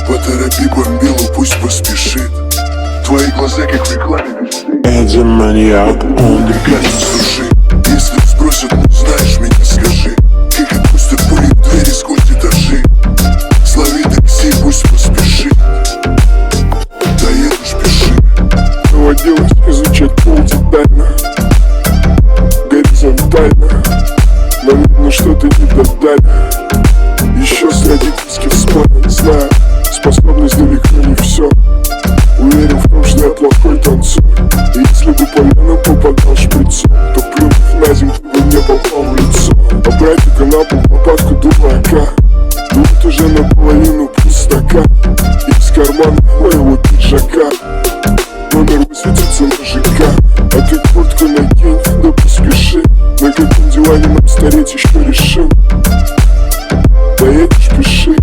Поторопи бомбилу, пусть поспешит. Твои глаза как в рекламе. Эдди маньяк, он не Кажется, слушай, если спросят, ну знаешь меня, скажи. Как отпустят пули в двери, сколько этажи. Слови такси, пусть поспешит. Доедешь, пиши. доводилось изучать пол детально, горизонтально, но видно, что ты не додали. Еще с родительских споров, знаю, способность далеко не все. Уверен в том, что я плохой танцор. И если бы по венам попадал шприцом, то плюнув на землю, ты бы мне попал в лицо. А братика на пол лопатку дурака. Вот уже наполовину пустока. Из кармана моего пиджака номер высветится на ЖК. А ты куртку накинь, да поспеши. На каком диване нам стареть еще решим. Доедешь, пиши.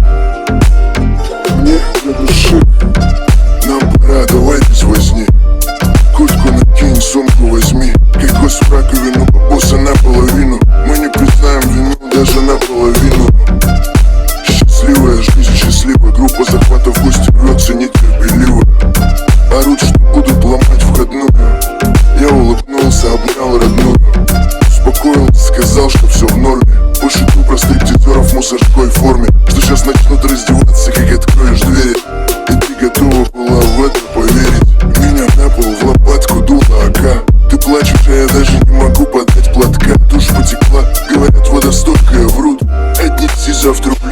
Мне для души. Нам пора, давай без возни. Куртку накинь, сумку возьми. Кокос в раковину, бабоса наполовину. Мы не признаем вину даже наполовину. Счастливая жизнь, счастливая группа захвата в гости рвется нетерпеливо. Орут, что будут ломать входную. Я улыбнулся, обнял родную. Успокоился, сказал, что все в норме. Пошутил про стриптизеров в мусорской форме. Что сейчас начнут раздеваться, как откроешь двери. И ты готова была в это поверить. Меня на пол в лопатку дула АК. Ты плачешь, а я даже не могу подать платка. Тушь потекла, говорят, водостойкая, врут. Отнеси завтра в